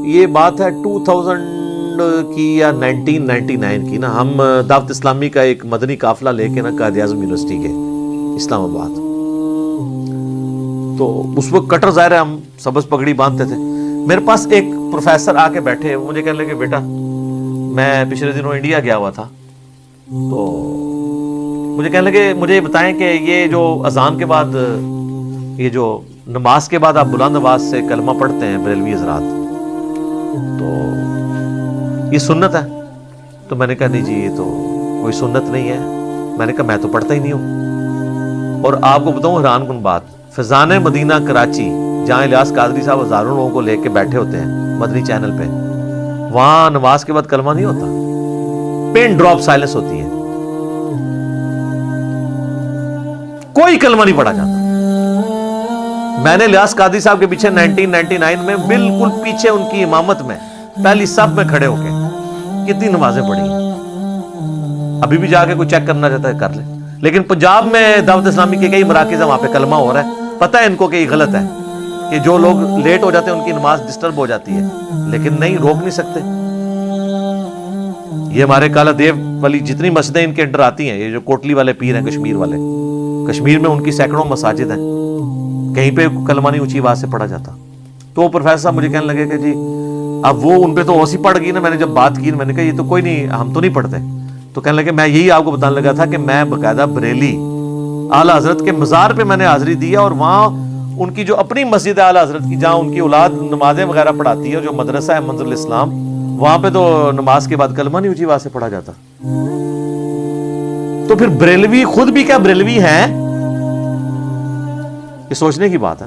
یہ بات ہے 2000 کی یا 1999 کی نا، ہم دعوت اسلامی کا ایک مدنی قافلہ لے کے نا قائد اعظم یونیورسٹی کے اسلام آباد، تو اس وقت کٹر ظاہر ہے ہم سبز پگڑی باندھتے تھے. میرے پاس ایک پروفیسر آ کے بیٹھے، مجھے کہنے لگے بیٹا میں پچھلے دنوں انڈیا گیا ہوا تھا، تو مجھے کہنے لگے مجھے بتائیں کہ یہ جو اذان کے بعد، یہ جو نماز کے بعد آپ بلند آواز سے کلمہ پڑھتے ہیں بریلوی حضرات، تو یہ سنت ہے؟ تو میں نے کہا نہیں جی یہ تو کوئی سنت نہیں ہے. میں نے کہا میں تو پڑھتا ہی نہیں ہوں. اور آپ کو بتاؤں حیران کن بات، فیضان مدینہ کراچی جہاں الیاس قادری صاحب ہزاروں لوگوں کو لے کے بیٹھے ہوتے ہیں مدنی چینل پہ، وہاں نماز کے بعد کلمہ نہیں ہوتا، پین ڈراپ سائلنس ہوتی ہے، کوئی کلمہ نہیں پڑھا جاتا. میں نے الیاس قادری صاحب کے پیچھے 1999 میں بالکل پیچھے ان کی امامت میں پہلی صف میں کھڑے ہو کے کتنی نمازیں پڑھی ہیں. ابھی بھی جا کے کوئی چیک کرنا چاہتا ہے کر لے. لیکن پنجاب میں دعوت اسلامی کے کئی مراکز ہیں، وہاں پہ کلمہ ہو رہا ہے، پتہ ہے ان کو کہ یہ غلط ہے، کہ جو لوگ لیٹ ہو جاتے ہیں ان کی نماز ڈسٹرب ہو جاتی ہے، لیکن نہیں، روک نہیں سکتے. یہ ہمارے کالا دیو والی جتنی مسجدیں ان کے انڈر آتی ہیں، یہ جو کوٹلی والے پیر ہیں کشمیر والے، کشمیر میں ان کی سینکڑوں مساجد ہیں، کہیں پہ کلمہ نہیں اونچی آواز سے پڑھا جاتا. تو وہ پروفیسر صاحب مجھے کہنے لگے کہ جی اب وہ ان پہ تو اوسی پڑ گئی نا. میں نے جب بات کی میں نے کہا یہ تو کوئی نہیں، ہم تو نہیں پڑھتے. تو کہنے لگے میں یہی آپ کو بتانے لگا تھا کہ میں باقاعدہ بریلی اعلیٰ حضرت کے مزار پہ میں نے حاضری دی ہے، اور وہاں ان کی جو اپنی مسجد ہے اعلیٰ حضرت کی، جہاں ان کی اولاد نمازیں وغیرہ پڑھاتی ہے، جو مدرسہ ہے منظر الاسلام، وہاں پہ تو نماز کے بعد کلمہ نہیں اونچی آواز سے پڑھا جاتا. تو پھر بریلوی خود بھی کیا بریلوی ہیں؟ یہ سوچنے کی بات ہے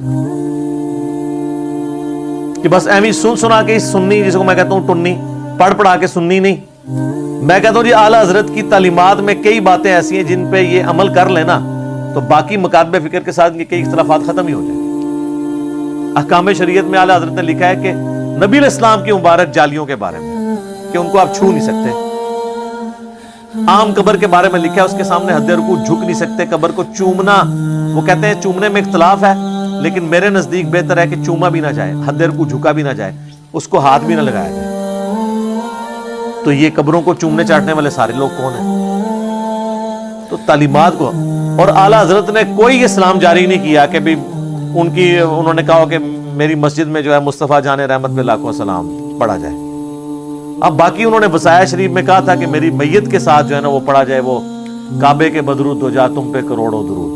کہ بس ایویں سن سنا کے سننی، جس کو میں کہتا ہوں ٹنی، پڑھ پڑھا کے سننی نہیں. میں کہتا ہوں جی اعلیٰ حضرت کی تعلیمات میں کئی باتیں ایسی ہیں جن پہ یہ عمل کر لینا تو باقی مکاتب فکر کے ساتھ یہ کئی اختلافات ختم ہی ہو جائیں. احکام شریعت میں اعلیٰ حضرت نے لکھا ہے کہ نبی علیہ السلام کی مبارک جالیوں کے بارے میں کہ ان کو آپ چھو نہیں سکتے. عام قبر کے بارے میں لکھا ہے اس کے سامنے حد رکوع جھک نہیں سکتے. قبر کو چومنا، وہ کہتے ہیں چومنے میں اختلاف ہے، لیکن میرے نزدیک بہتر ہے کہ چوما بھی نہ جائے، حد رکوع جھکا بھی نہ جائے، اس کو ہاتھ بھی نہ لگایا جائے. تو یہ قبروں کو چومنے چاٹنے والے سارے لوگ کون ہیں؟ تو تعلیمات کو، اور اعلیٰ حضرت نے کوئی اسلام جاری نہیں کیا کہ بھی انہوں نے کہا کہ میری مسجد میں جو ہے مصطفیٰ جان رحمت پہ لاکھوں سلام پڑھا جائے. اب باقی انہوں نے وصایا شریف میں کہا تھا کہ میری میت کے ساتھ جو ہے نا وہ پڑھا جائے، وہ کعبے کے بدرود ہو جا تم پہ کروڑوں درود،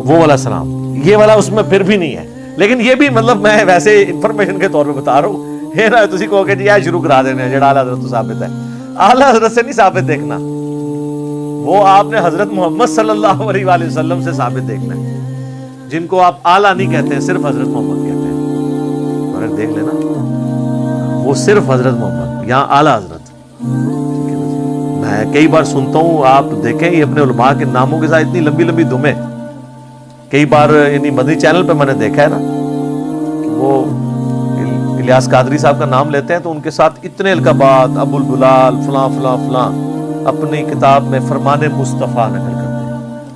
وہ والا سلام. یہ والا اس میں پھر بھی نہیں ہے. لیکن یہ بھی مطلب میں ویسے انفارمیشن کے طور پہ بتا رہا ہوں، یہ نہ تسی کہو کہ جی یہ شروع کرا دینے ہیں جڑا اعلیٰ حضرت تو ثابت ہے. اعلیٰ حضرت سے نہیں ثابت دیکھنا، وہ آپ نے حضرت محمد صلی اللہ علیہ وآلہ وسلم سے ثابت دیکھنا ہے، جن کو آپ اعلیٰ نہیں کہتے ہیں، صرف حضرت محمد کہتے ہیں. فرق دیکھ لینا، وہ صرف حضرت محمد، یہاں اعلیٰ حضرت. میں کئی بار سنتا ہوں، آپ دیکھیں یہ اپنے علماء کے ناموں کے ساتھ اتنی لمبی لمبی دمیں کئی بار یعنی مدنی چینل پہ میں نے دیکھا ہے نا کہ وہ الیاس قادری صاحب کا نام لیتے ہیں تو ان کے ساتھ اتنے القابات، ابو البلال فلاں فلاں فلاں، اپنی کتاب میں فرمان مصطفیٰ نقل کرتے ہیں،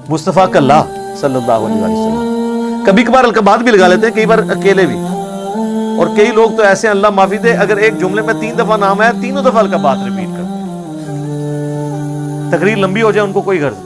مصطفیٰ کلّہ صلی اللہ علیہ وسلم. کبھی کبھار القابات بھی لگا لیتے ہیں، کئی بار اکیلے بھی. اور کئی لوگ تو ایسے اللہ معافی دے، اگر ایک جملے میں 3 دفعہ نام ہے 3 دفعہ القابات ریپیٹ کرتے ہیں. تقریر لمبی ہو جائے ان کو کوئی غرض نہیں.